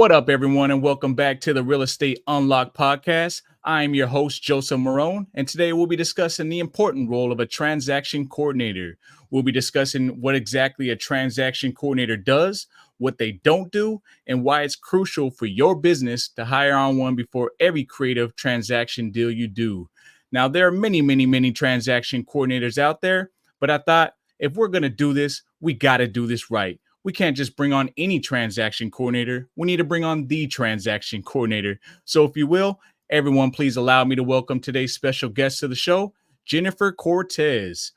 What up, everyone, and welcome back to the Real Estate Unlocked podcast. I'm your host, Joseph Marone, and today we'll be discussing the important role of a transaction coordinator. We'll be discussing what exactly a transaction coordinator does, what they don't do, and why it's crucial for your business to hire on one before every creative transaction deal you do. Now, there are many transaction coordinators out there, but I thought if we're going to do this, we got to do this right. We can't just bring on any transaction coordinator. We need to bring on the transaction coordinator. So if you will, everyone, please allow me to welcome today's special guest to the show, Jennifer Cortes.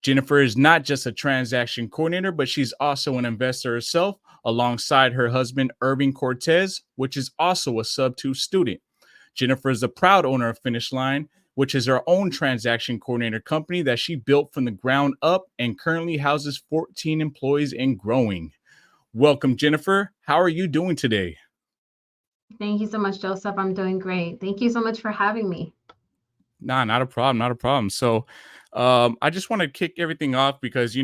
Jennifer is not just a transaction coordinator, but she's also an investor herself alongside her husband, Irving Cortes, which is also a sub-2 student. Jennifer is the proud owner of Finish Line, which is her own transaction coordinator company that she built from the ground up and currently houses 14 employees and growing. Welcome, Jennifer. How are you doing today? Thank you so much, Joseph. I'm doing great. Thank you so much for having me. Nah, not a problem, not a problem. So I just want to kick everything off because,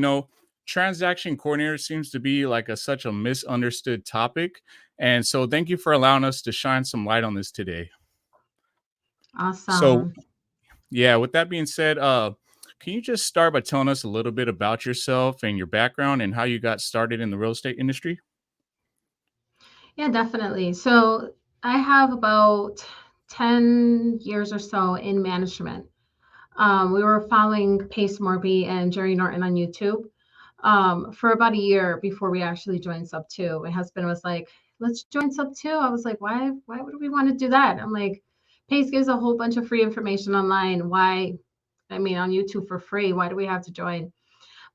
transaction coordinator seems to be like such a misunderstood topic. And so thank you for allowing us to shine some light on this today. So Awesome. yeah, with that being said, can you just start by telling us a little bit about yourself and your background and how you got started in the real estate industry? Yeah, definitely. So I have about 10 years or so in management. We were following Pace Morby and Jerry Norton on YouTube for about a year before we actually joined Sub 2. My husband was like, let's join Sub 2. I was like, why would we want to do that? I'm like, Pace gives a whole bunch of free information online. On YouTube for free. Why do we have to join?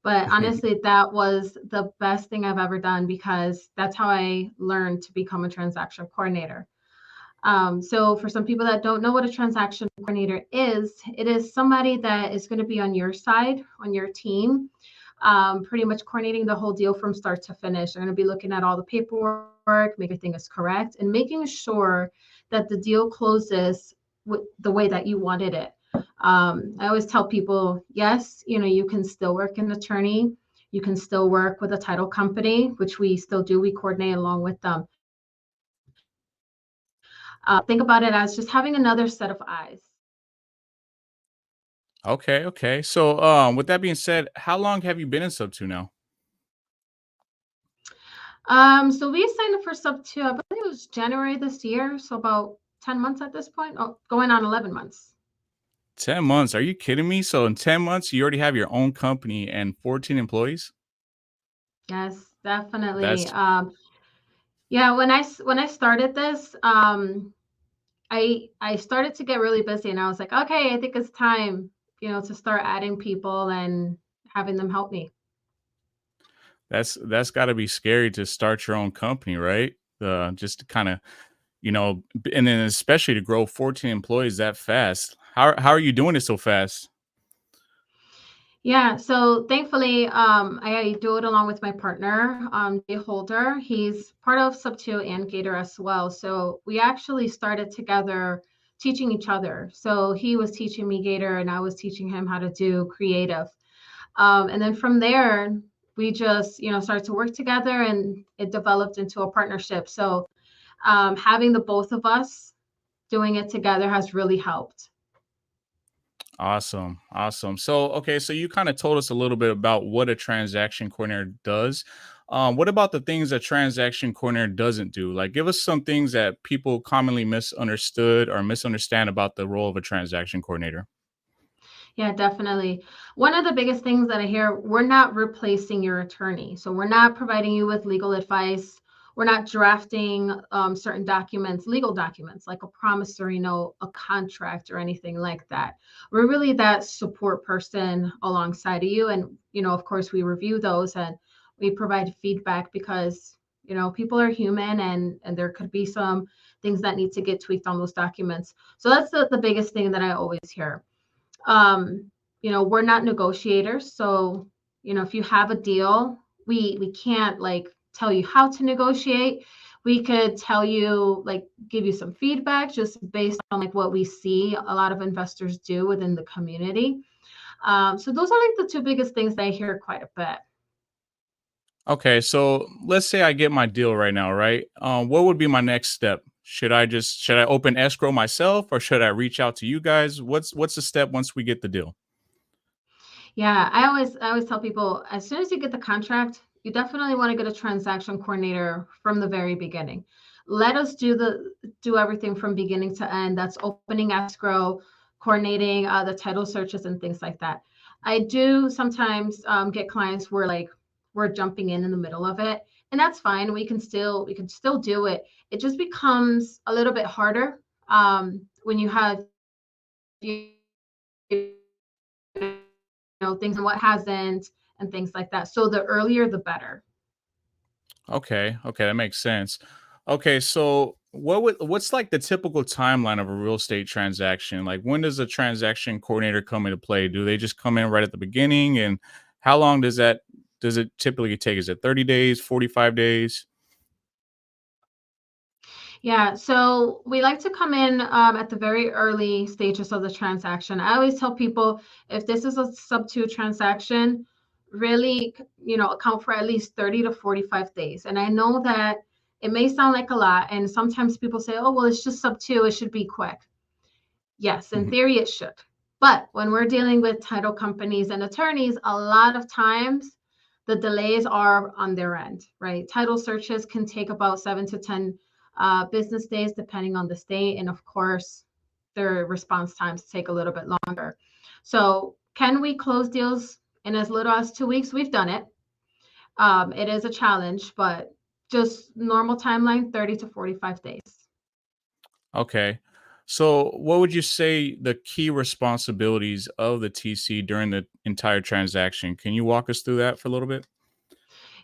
But honestly, that was the best thing I've ever done because that's how I learned to become a transaction coordinator. So for some people that don't know what a transaction coordinator is, it is somebody that is going to be on your side, on your team, pretty much coordinating the whole deal from start to finish. They're going to be looking at all the paperwork, make everything is correct, and making sure that the deal closes the way that you wanted it. I always tell people, yes, you can still work an attorney. You can still work with a title company, which we still do. We coordinate along with them. Think about it as just having another set of eyes. Okay. So with that being said, how long have you been in sub two now? So we signed up for sub two, I believe it was January this year. So about 10 months at this point. Oh, going on 11 months. 10 months. Are you kidding me? So in 10 months, you already have your own company and 14 employees? Yes, definitely. That's Yeah, when I started this, I started to get really busy and I was like, okay, I think it's time, to start adding people and having them help me. that's got to be scary to start your own company, right? Just to kind of, and then especially to grow 14 employees that fast. How are you doing it so fast? Yeah, so thankfully, I do it along with my partner, Jay Holder. He's part of Sub 2 and Gator as well. So we actually started together teaching each other. So he was teaching me Gator and I was teaching him how to do creative. And then from there, we just, started to work together and it developed into a partnership. So having the both of us doing it together has really helped. Awesome. So, okay, so you kind of told us a little bit about what a transaction coordinator does. What about the things that transaction coordinator doesn't do? Like, give us some things that people commonly misunderstood or misunderstand about the role of a transaction coordinator. Yeah, definitely. One of the biggest things that I hear, we're not replacing your attorney. So we're not providing you with legal advice. We're not drafting certain documents, legal documents, like a promissory note, a contract, or anything like that. We're really that support person alongside of you. And, of course, we review those and we provide feedback because, people are human and there could be some things that need to get tweaked on those documents. So that's the biggest thing that I always hear. um we're not negotiators, so if you have a deal, we can't like tell you how to negotiate. We could tell you, like, give you some feedback just based on like what we see a lot of investors do within the community. So those are like the two biggest things that I hear quite a bit. Okay, so let's say I get my deal right now, right? What would be my next step? Should I open escrow myself or should I reach out to you guys? What's the step once we get the deal? Yeah, I always tell people as soon as you get the contract, you definitely want to get a transaction coordinator from the very beginning. Let us do everything from beginning to end. That's opening escrow, coordinating the title searches and things like that. I do sometimes get clients where like we're jumping in the middle of it, and that's fine. We can still do it. It just becomes a little bit harder when you have you things and what hasn't and things like that. So the earlier the better. Okay, that makes sense. Okay, so what's like the typical timeline of a real estate transaction? Like when does a transaction coordinator come into play? Do they just come in right at the beginning and how long does it typically take? Is it 30 days, 45 days? Yeah, so we like to come in at the very early stages of the transaction. I always tell people if this is a sub two transaction, really, account for at least 30 to 45 days. And I know that it may sound like a lot, and sometimes people say, oh, well, it's just sub two, it should be quick. Yes, in Mhm. theory, it should. But when we're dealing with title companies and attorneys, a lot of times the delays are on their end, right? Title searches can take about 7 to 10 business days, depending on the state. And of course, their response times take a little bit longer. So, can we close deals in as little as 2 weeks? We've done it. It is a challenge, but just normal timeline 30 to 45 days. Okay. So, what would you say the key responsibilities of the TC during the entire transaction? Can you walk us through that for a little bit?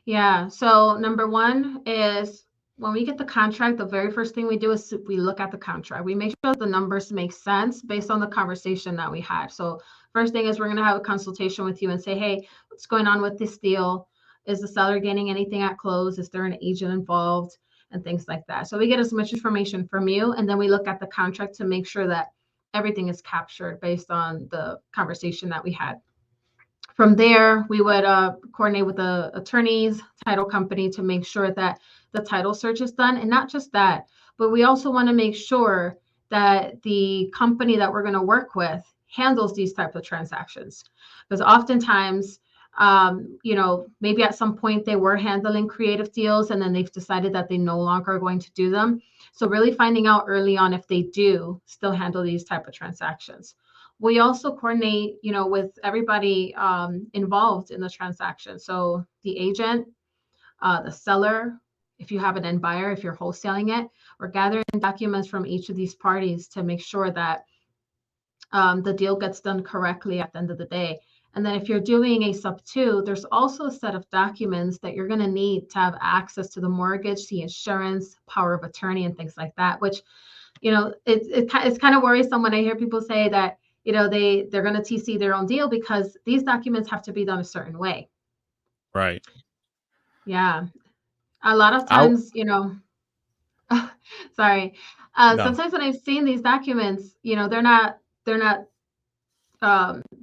Yeah. So number one is when we get the contract, the very first thing we do is we look at the contract. We make sure the numbers make sense based on the conversation that we had. So first thing is we're going to have a consultation with you and say, hey, what's going on with this deal? Is the seller getting anything at close? Is there an agent involved? And things like that. So we get as much information from you, and then we look at the contract to make sure that everything is captured based on the conversation that we had. From there, we would coordinate with the attorneys, title company to make sure that the title search is done. And not just that, but we also want to make sure that the company that we're going to work with handles these types of transactions. Because oftentimes, maybe at some point they were handling creative deals and then they've decided that they no longer are going to do them. So really finding out early on if they do still handle these type of transactions. We also coordinate, with everybody involved in the transaction. So the agent, the seller, if you have an end buyer, if you're wholesaling it, we're gathering documents from each of these parties to make sure that the deal gets done correctly at the end of the day. And then if you're doing a sub two, there's also a set of documents that you're going to need to have access to the mortgage, the insurance, power of attorney, and things like that, which it's kind of worrisome when I hear people say that they're going to TC their own deal because these documents have to be done a certain way. Right. Yeah, a lot of I times, sorry. no. Sometimes when I've seen these documents, they're not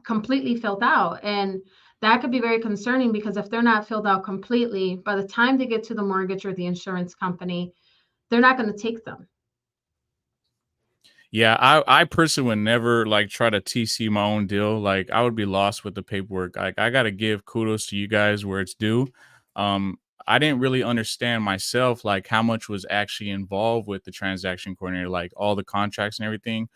completely filled out, and that could be very concerning because if they're not filled out completely, by the time they get to the mortgage or the insurance company, they're not going to take them. Yeah, I personally would never like try to TC my own deal. Like I would be lost with the paperwork. Like I gotta give kudos to you guys where it's due. Um, I didn't really understand myself like how much was actually involved with the transaction coordinator, like all the contracts and everything.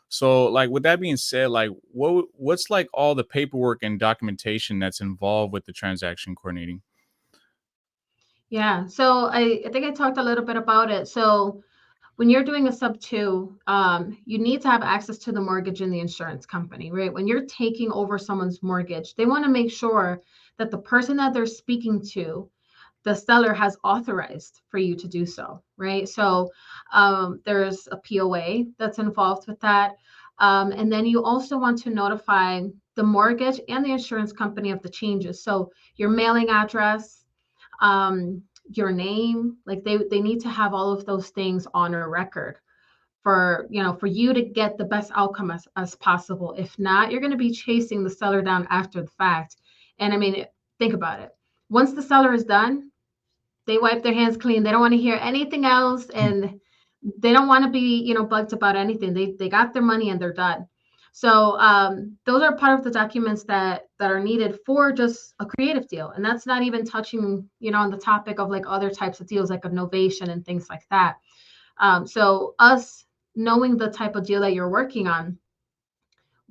So, like with that being said, like what's like all the paperwork and documentation that's involved with the transaction coordinating? Yeah, so I think I talked a little bit about it. So when you're doing a sub two, you need to have access to the mortgage and the insurance company, right? When you're taking over someone's mortgage, they want to make sure that the person that they're speaking to, the seller has authorized for you to do so, right? So there's a POA that's involved with that. And then you also want to notify the mortgage and the insurance company of the changes. So your mailing address, your name, like they need to have all of those things on a record for you to get the best outcome as possible. If not, you're going to be chasing the seller down after the fact. And I mean, think about it. Once the seller is done, they wipe their hands clean. They don't want to hear anything else, and they don't want to be, bugged about anything. They got their money and they're done. So those are part of the documents that are needed for just a creative deal, and that's not even touching, on the topic of like other types of deals like a novation and things like that. So us knowing the type of deal that you're working on,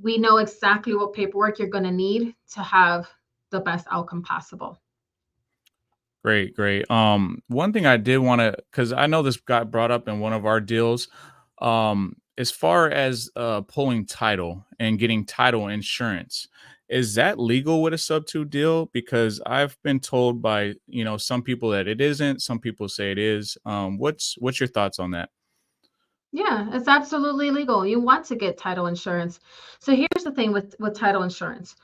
we know exactly what paperwork you're going to need to have the best outcome possible. Great, great. One thing I did want to, because I know this got brought up in one of our deals, as far as pulling title and getting title insurance, is that legal with a sub two deal? Because I've been told by some people that it isn't. Some people say it is. What's your thoughts on that? Yeah, it's absolutely legal. You want to get title insurance. So here's the thing with title insurance.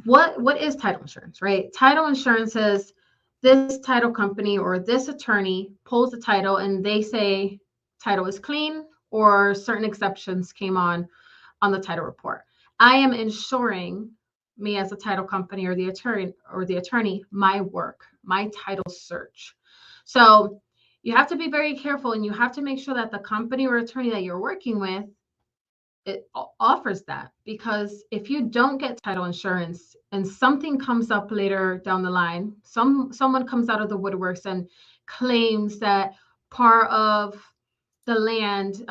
What is title insurance, right? Title insurance is this title company or this attorney pulls the title and they say title is clean or certain exceptions came on the title report. I am insuring me as a title company or the attorney my work, my title search. So you have to be very careful and you have to make sure that the company or attorney that you're working with it offers that, because if you don't get title insurance and something comes up later down the line, someone comes out of the woodworks and claims that part of the land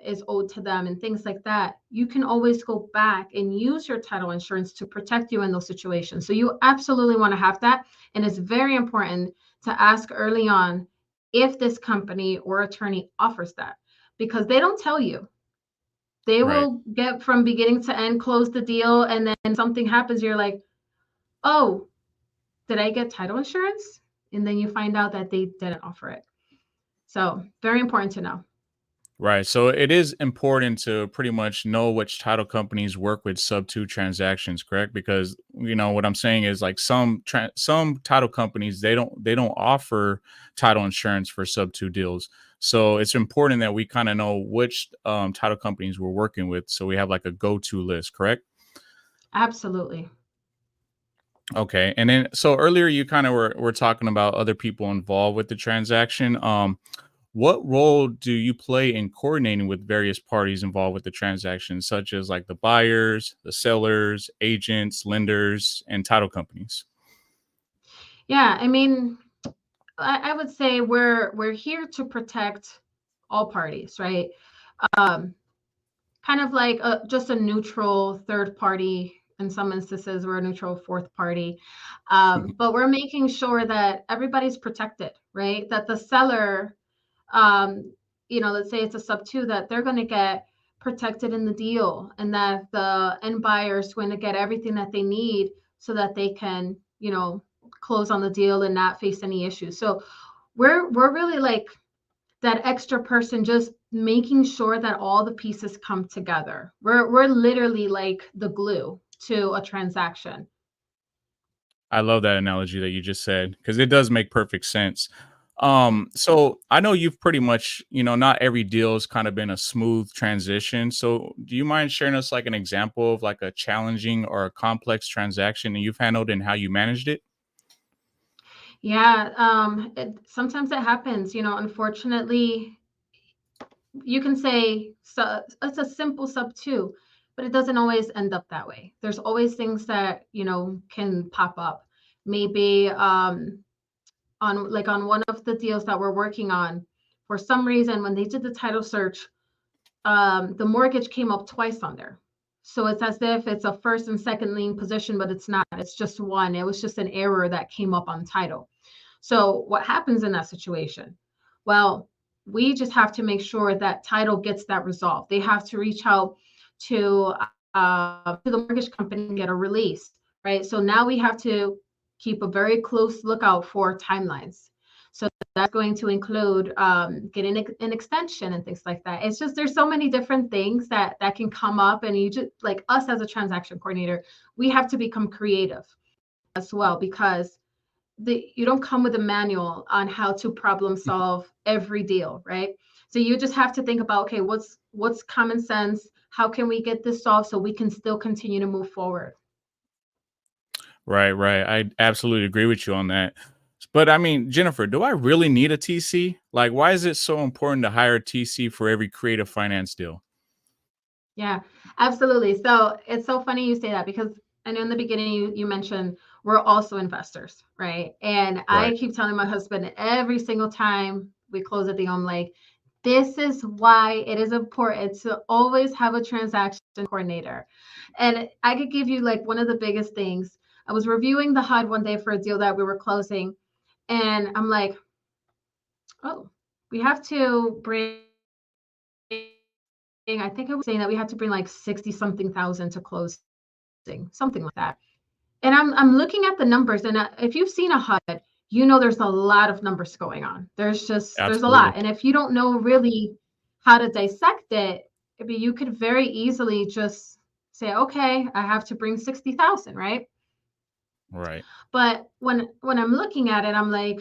is owed to them and things like that, you can always go back and use your title insurance to protect you in those situations. So you absolutely want to have that, and it's very important to ask early on if this company or attorney offers that, because they don't tell you. They Right. will get from beginning to end, close the deal, and then something happens. You're like, oh, did I get title insurance? And then you find out that they didn't offer it. So, very important to know. Right. So it is important to pretty much know which title companies work with sub two transactions, correct? Because what I'm saying is like some title companies they don't offer title insurance for sub two deals. So it's important that we kind of know which title companies we're working with, so we have like a go to list, correct? Absolutely. Okay. And then so earlier you kind of were talking about other people involved with the transaction. What role do you play in coordinating with various parties involved with the transaction, such as like the buyers, the sellers, agents, lenders, and title companies? Yeah, I mean, I would say we're here to protect all parties, right? Um, Kind of like just a neutral third party. In some instances, we're a neutral fourth party, but we're making sure that everybody's protected, right? That the seller, um, let's say it's a sub two, that they're going to get protected in the deal, and that the end buyer is going to get everything that they need so that they can, close on the deal and not face any issues. So we're really like that extra person just making sure that all the pieces come together. We're literally like the glue to a transaction. I love that analogy that you just said because it does make perfect sense. So I know you've pretty much, not every deal has kind of been a smooth transition. So do you mind sharing us like an example of like a challenging or a complex transaction that you've handled and how you managed it? Yeah, sometimes it happens. Unfortunately, you can say so, it's a simple sub two, but it doesn't always end up that way. There's always things that can pop up. Maybe on one of the deals that we're working on, for some reason when they did the title search, the mortgage came up twice on there. So it's as if it's a first and second lien position, but it's not. It's just one. It was just an error that came up on title. So what happens in that situation? Well, we just have to make sure that title gets that resolved. They have to reach out to to the mortgage company and get a release, right? So now we have to keep a very close lookout for timelines. So that's going to include getting an extension and things like that. It's just there's so many different things that can come up, and you just like us as a transaction coordinator, we have to become creative as well, because you don't come with a manual on how to problem solve every deal, right? So you just have to think about, okay, what's common sense? How can we get this solved so we can still continue to move forward? Right, right. I absolutely agree with you on that. But I mean, Jennifer, do I really need a TC? Like, why is it so important to hire a TC for every creative finance deal? Yeah, absolutely. So it's so funny you say that because I know in the beginning you mentioned we're also investors, right? And Right. I keep telling my husband every single time we close a deal, I'm like, this is why it is important to always have a transaction coordinator. And I could give you like one of the biggest things. I was reviewing the HUD one day for a deal that we were closing, and I'm like, oh, we have to bring, I think I was saying that we had to bring like 60 something thousand to closing, something like that. And I'm looking at the numbers, and if you've seen a HUD, you know there's a lot of numbers going on. There's a Absolutely. lot, and if you don't know really how to dissect it, I mean, you could very easily just say, okay, I have to bring 60,000, right? Right. But when I'm looking at it, I'm like,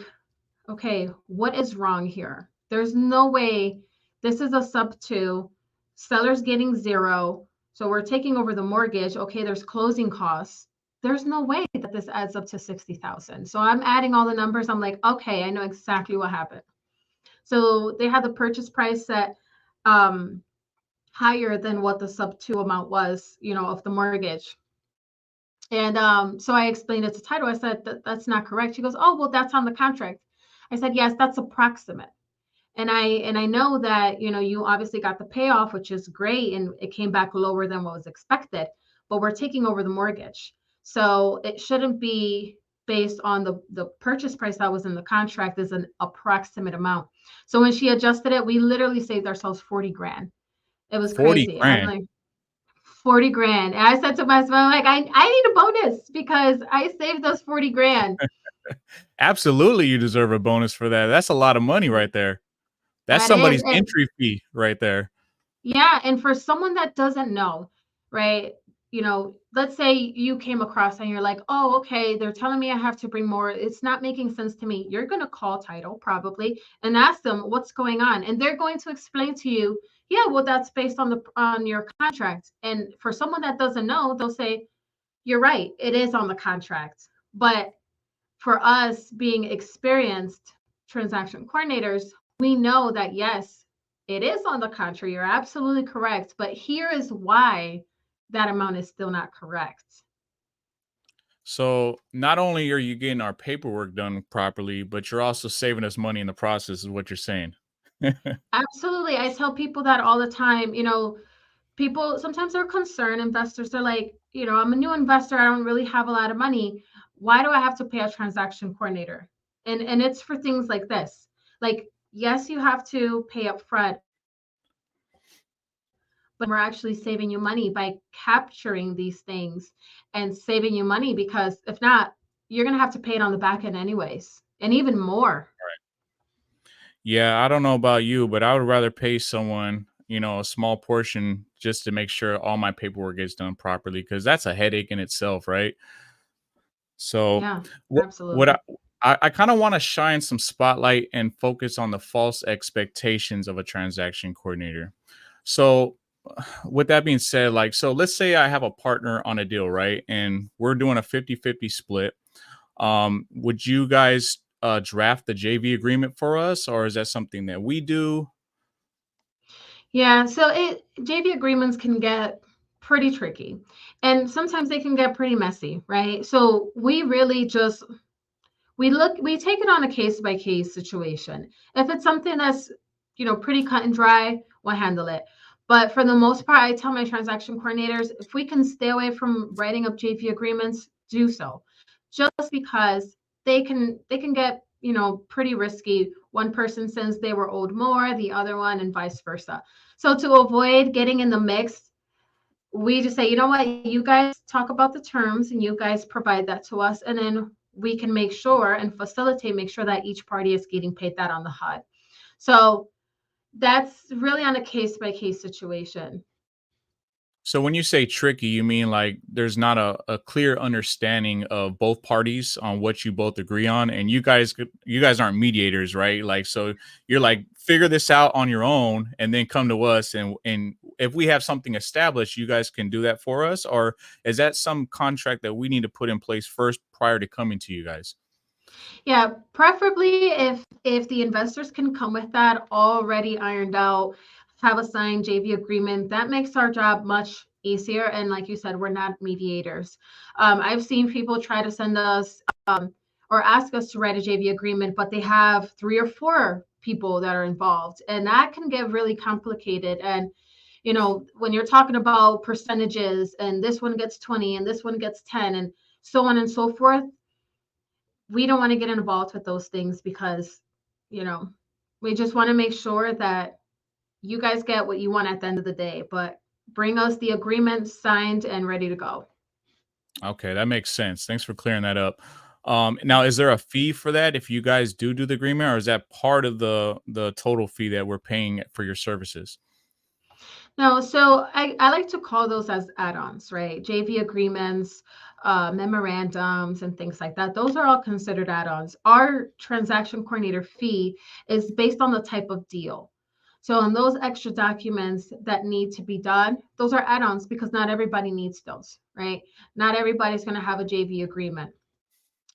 okay, what is wrong here? There's no way this is a sub two, seller's getting zero. So we're taking over the mortgage. Okay, there's closing costs. There's no way that this adds up to 60,000. So I'm adding all the numbers. I'm like, okay, I know exactly what happened. So they had the purchase price set um, higher than what the sub two amount was, of the mortgage. And so I explained it to title. I said that's not correct. She goes, oh, well, that's on the contract. I said, yes, that's approximate. And I know that you obviously got the payoff, which is great, and it came back lower than what was expected, but we're taking over the mortgage, so it shouldn't be based on the purchase price that was in the contract is an approximate amount. So when she adjusted it, we literally saved ourselves 40 grand. It was 40 crazy. And I'm grand. like, 40 grand. And I said to my husband, I'm like, I need a bonus because I saved those 40 grand. Absolutely, you deserve a bonus for that. That's a lot of money right there. That's That is. somebody's And entry fee right there. yeah, and for someone that doesn't know, right? Let's say you came across and you're like, "Oh, okay, they're telling me I have to bring more. It's not making sense to me." You're going to call title probably and ask them what's going on, and they're going to explain to you, "Yeah, well, that's based on your contract." And for someone that doesn't know, they'll say, "You're right. It is on the contract." But for us being experienced transaction coordinators, we know that yes, it is on the contrary. You're absolutely correct. But here is why that amount is still not correct. So, not only are you getting our paperwork done properly, but you're also saving us money in the process is what you're saying. Absolutely. I tell people that all the time. People sometimes are concerned, investors are like, I'm a new investor, I don't really have a lot of money. Why do I have to pay a transaction coordinator? And it's for things like this. Like, yes, you have to pay up front, but we're actually saving you money by capturing these things and saving you money because if not, you're going to have to pay it on the back end anyways, and even more. Yeah, I don't know about you, but I would rather pay someone, a small portion just to make sure all my paperwork gets done properly because that's a headache in itself, right? So, Yeah, what what absolutely. I kind of want to shine some spotlight and focus on the false expectations of a transaction coordinator. So, with that being said, like, so let's say I have a partner on a deal, right? And we're doing a 50-50 split. Would you guys draft the JV agreement for us, or is that something that we do? Yeah, so JV agreements can get pretty tricky, and sometimes they can get pretty messy, right? So we take it on a case by case situation. If it's something that's, pretty cut and dry, we'll handle it. But for the most part, I tell my transaction coordinators if we can stay away from writing up JV agreements, do so. Just because they can get, pretty risky. One person says they were owed more, the other one, and vice versa. So to avoid getting in the mix, we just say, you know what, you guys talk about the terms and you guys provide that to us. And then we can make sure and facilitate, make sure that each party is getting paid that on the HUD. So that's really on a case by case situation. So when you say tricky, you mean like there's not a clear understanding of both parties on what you both agree on, and you guys aren't mediators, right? Like, so you're like figure this out on your own, and then come to us, and if we have something established, you guys can do that for us, or is that some contract that we need to put in place first prior to coming to you guys? Yeah, preferably if the investors can come with that already ironed out, have a signed JV agreement, that makes our job much easier. And like you said, we're not mediators. I've seen people try to send us or ask us to write a JV agreement, but they have 3 or 4 people that are involved, and that can get really complicated. And when you're talking about percentages, and this one gets 20, and this one gets 10, and so on and so forth, we don't want to get involved with those things because, you know, we just want to make sure that you guys get what you want at the end of the day. But bring us the agreement signed and ready to go. Okay, that makes sense. Thanks for clearing that up. Now, is there a fee for that if you guys do the agreement, or is that part of the total fee that we're paying for your services? No, so I like to call those as add-ons, right? JV agreements, memorandums, and things like that. Those are all considered add-ons. Our transaction coordinator fee is based on the type of deal. So on those extra documents that need to be done, those are add-ons because not everybody needs those, right? Not everybody's going to have a JV agreement.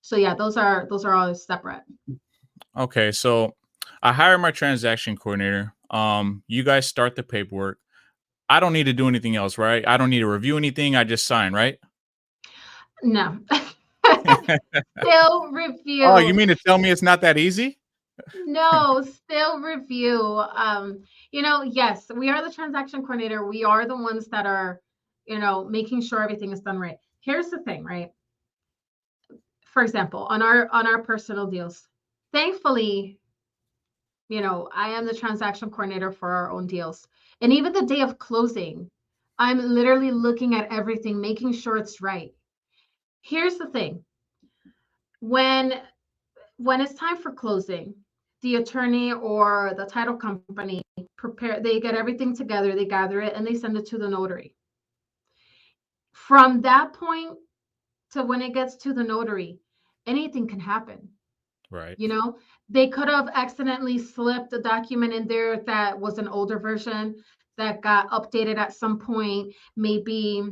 So yeah, those are all separate. Okay, so I hire my transaction coordinator. You guys start the paperwork. I don't need to do anything else, right? I don't need to review anything. I just sign, right? No. Still Oh, you review. mean to tell me it's not that easy? No, still review. Yes, we are the transaction coordinator. We are the ones that are, making sure everything is done right. Here's the thing, right? For example, on our personal deals, thankfully, I am the transaction coordinator for our own deals. And even the day of closing, I'm literally looking at everything, making sure it's right. Here's the thing. When when it's time for closing, the attorney or the title company they get everything together, they gather it, and they send it to the notary. From that point to when it gets to the notary, anything can happen. Right. You know, they could have accidentally slipped a document in there that was an older version that got updated at some point. Maybe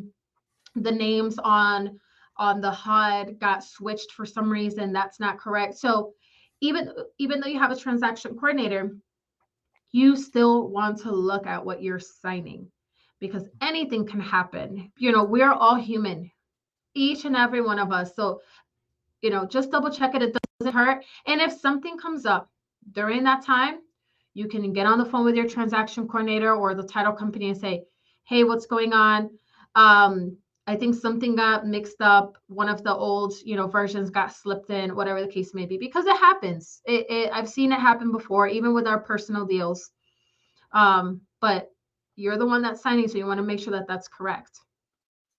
the names on the HUD got switched for some reason that's not correct. So even though you have a transaction coordinator, you still want to look at what you're signing because anything can happen. We're all human, each and every one of us. So, just double check it. It doesn't hurt. And if something comes up during that time, you can get on the phone with your transaction coordinator or the title company and say, hey, what's going on? I think something got mixed up. One of the old, versions got slipped in, whatever the case may be, because it happens. I've seen it happen before, even with our personal deals. But you're the one that's signing, so you want to make sure that that's correct.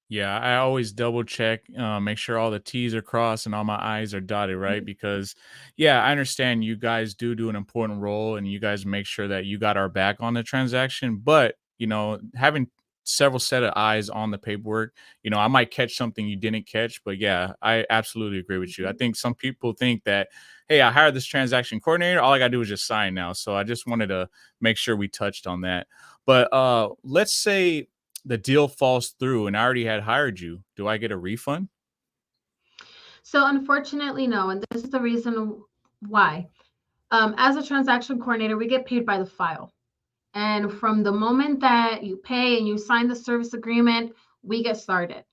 Yeah, I always double check, make sure all the T's are crossed and all my I's are dotted, right? Mhm. Because, yeah, I understand you guys do an important role and you guys make sure that you got our back on the transaction. But, having several set of eyes on the paperwork, I might catch something you didn't catch. But yeah, I absolutely agree with you. I Mhm. think some people think that, hey, I hired this transaction coordinator. All I got to do is just sign now. So I just wanted to make sure we touched on that. But let's say the deal falls through and I already had hired you, do I get a refund? So unfortunately, no, and this is the reason why. As a transaction coordinator, we get paid by the file. And from the moment that you pay and you sign the service agreement, we get started,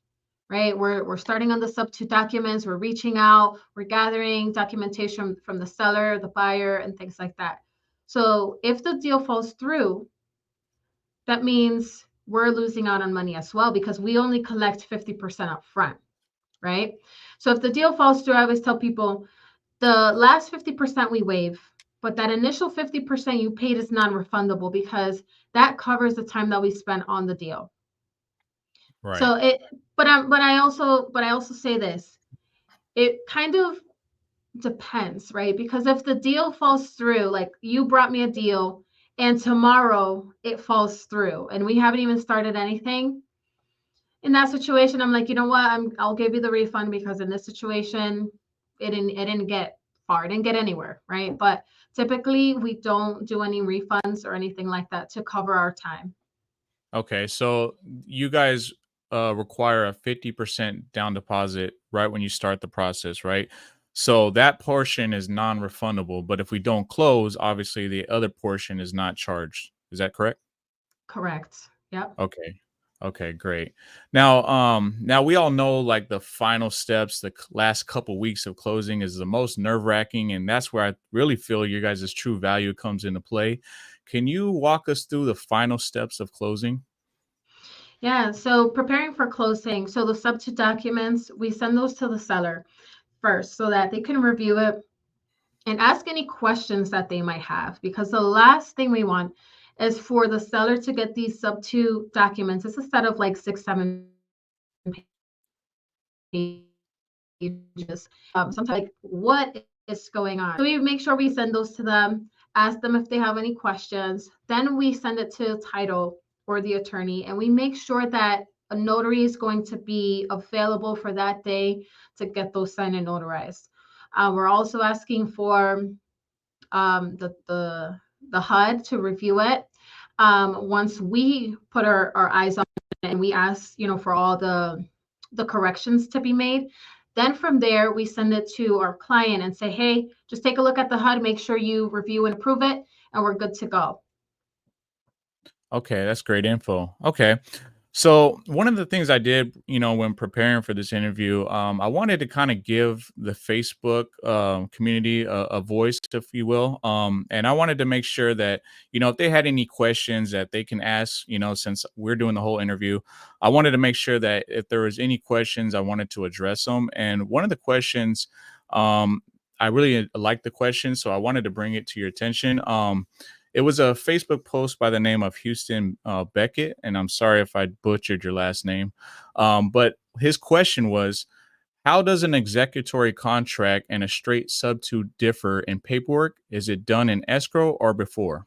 right? We're starting on the sub two documents, we're reaching out, we're gathering documentation from the seller, the buyer, and things like that. So if the deal falls through, that means we're losing out on money as well because we only collect 50% up front, right? So if the deal falls through, I always tell people the last 50% we waive, but that initial 50% you paid is non-refundable because that covers the time that we spent on the deal. Right. So but I also say this. It kind of depends, right? Because if the deal falls through, like you brought me a deal and tomorrow it falls through and we haven't even started anything, in that situation, I'm like, you know what? I'll give you the refund because in this situation, it didn't get far, it didn't get anywhere, right? But typically we don't do any refunds or anything like that to cover our time. Okay, so you guys require a 50% down deposit right when you start the process, right? So that portion is non-refundable, but if we don't close, obviously the other portion is not charged. Is that correct? Correct. Yep. Okay. Okay, great. Now we all know like the final steps, the last couple weeks of closing is the most nerve-wracking, and that's where I really feel your guys' true value comes into play. Can you walk us through the final steps of closing? Yeah. So preparing for closing. So the subject documents, we send those to the seller first so that they can review it and ask any questions that they might have. Because the last thing we want is for the seller to get these sub two documents. It's a set of like six, seven pages. Sometimes like what is going on. So we make sure we send those to them, ask them if they have any questions. Then we send it to title or the attorney, and we make sure that a notary is going to be available for that day to get those signed and notarized. We're also asking for the HUD to review it. Once we put our eyes on it and we ask, for all the corrections to be made, then from there we send it to our client and say, hey, just take a look at the HUD, make sure you review and approve it, and we're good to go. Okay, that's great info. Okay. So one of the things I did, when preparing for this interview, I wanted to kind of give the Facebook community a voice, if you will, and I wanted to make sure that if they had any questions that they can ask, since we're doing the whole interview, I wanted to make sure that if there was any questions, I wanted to address them. And one of the questions, I really liked the question, so I wanted to bring it to your attention. It was a Facebook post by the name of Houston Beckett, and I'm sorry if I butchered your last name. But his question was, how does an executory contract and a straight substitute differ in paperwork? Is it done in escrow or before?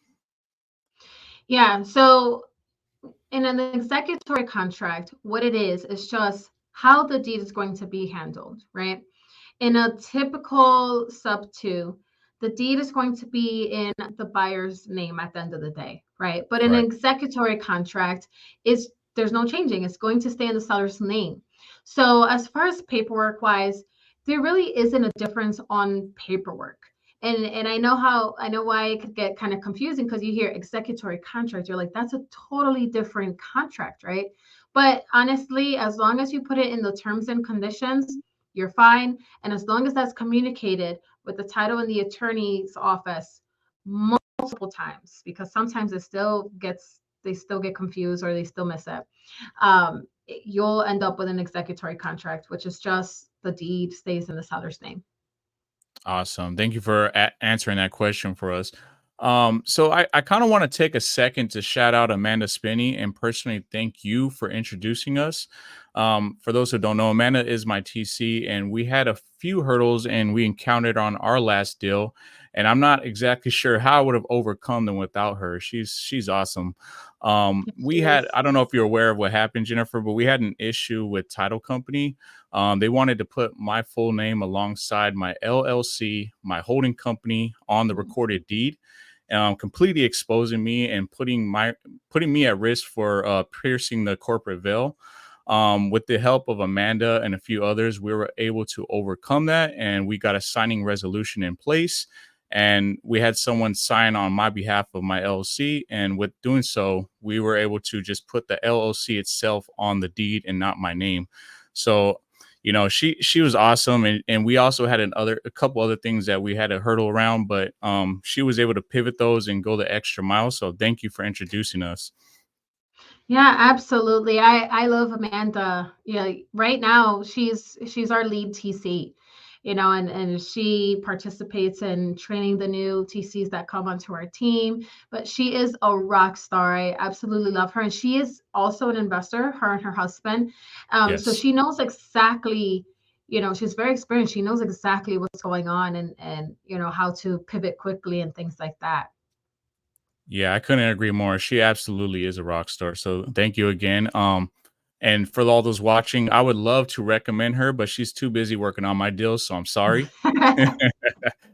Yeah, so in an executory contract, what it is just how the deed is going to be handled, right? In a typical sub two, the deed is going to be in the buyer's name at the end of the day, right? But in an Right. executory contract, is there's no changing. It's going to stay in the seller's name. So as far as paperwork wise, there really isn't a difference on paperwork. And I know why it could get kind of confusing because you hear executory contract, you're like, that's a totally different contract, right? But honestly, as long as you put it in the terms and conditions, you're fine. And as long as that's communicated with the title and the attorney's office multiple times, because sometimes they still get confused or they still miss it. You'll end up with an executory contract, which is just the deed stays in the seller's name. Awesome. Thank you for answering that question for us. So I kind of want to take a second to shout out Amanda Spinney and personally thank you for introducing us. For those who don't know, Amanda is my TC, and we had a few hurdles and we encountered on our last deal. And I'm not exactly sure how I would have overcome them without her. She's awesome. Yes, she We had is. I don't know if you're aware of what happened, Jennifer, but we had an issue with title company. They wanted to put my full name alongside my LLC, my holding company, on the recorded deed, completely exposing me and putting me at risk for piercing the corporate veil. With the help of Amanda and a few others, we were able to overcome that, and we got a signing resolution in place. And we had someone sign on my behalf of my LLC, and with doing so, we were able to just put the LLC itself on the deed and not my name. So she was awesome, and we also had a couple other things that we had to hurdle around, but she was able to pivot those and go the extra mile. So thank you for introducing us. Yeah, absolutely. I love Amanda. Yeah, right now she's our lead TC, and she participates in training the new TCs that come onto our team. But she is a rock star. I absolutely love her, and she is also an investor. Her and her husband. So Yes. she knows exactly. She's very experienced. She knows exactly what's going on and how to pivot quickly and things like that. Yeah, I couldn't agree more. She absolutely is a rock star. So thank you again. And for all those watching, I would love to recommend her, but she's too busy working on my deals, so I'm sorry.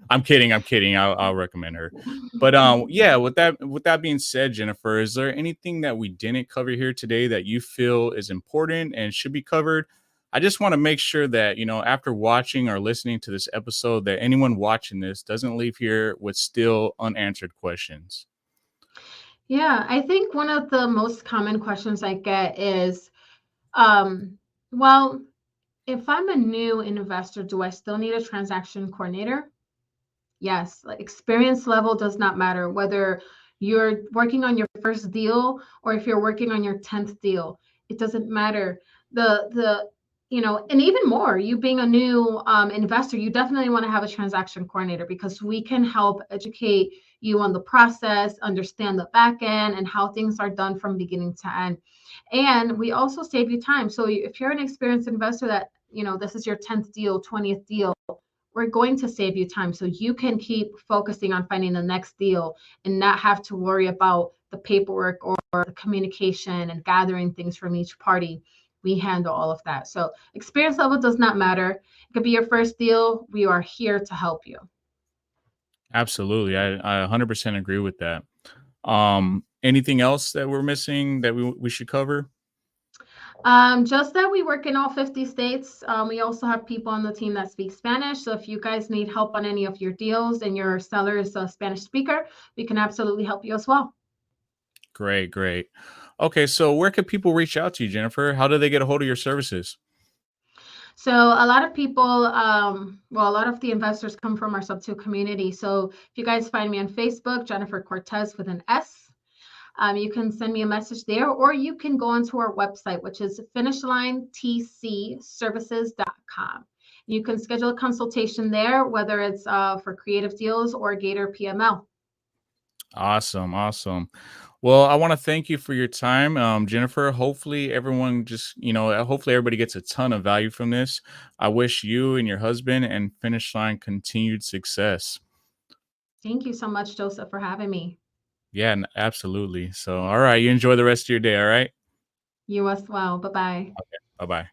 I'm kidding. I'm kidding. I'll recommend her. But yeah. With that being said, Jennifer, is there anything that we didn't cover here today that you feel is important and should be covered? I just want to make sure that after watching or listening to this episode, that anyone watching this doesn't leave here with still unanswered questions. Yeah, I think one of the most common questions I get is, um, well, if I'm a new investor, do I still need a transaction coordinator? Yes, like experience level does not matter whether you're working on your first deal or if you're working on your 10th deal. It doesn't matter. And even more, you being a new investor, you definitely want to have a transaction coordinator because we can help educate you on the process, understand the back end, and how things are done from beginning to end. And we also save you time. So if you're an experienced investor that, this is your 10th deal, 20th deal, we're going to save you time so you can keep focusing on finding the next deal and not have to worry about the paperwork or the communication and gathering things from each party. We handle all of that. So experience level does not matter. It could be your first deal. We are here to help you. Absolutely. I 100% agree with that. Anything else that we're missing that we should cover? Just that we work in all 50 states. We also have people on the team that speak Spanish. So if you guys need help on any of your deals and your seller is a Spanish speaker, we can absolutely help you as well. Great, great. Okay, so where can people reach out to you, Jennifer? How do they get a hold of your services? So a lot of people, a lot of the investors come from our sub two community. So if you guys find me on Facebook, Jennifer Cortes with an S, you can send me a message there, or you can go onto our website, which is finishlinetcservices.com. You can schedule a consultation there, whether it's for creative deals or Gator PML. Awesome, awesome. Well, I want to thank you for your time, Jennifer. Hopefully, hopefully everybody gets a ton of value from this. I wish you and your husband and Finish Line continued success. Thank you so much, Joseph, for having me. Yeah, absolutely. So, all right, you enjoy the rest of your day. All right. You as well. Bye bye. Bye bye.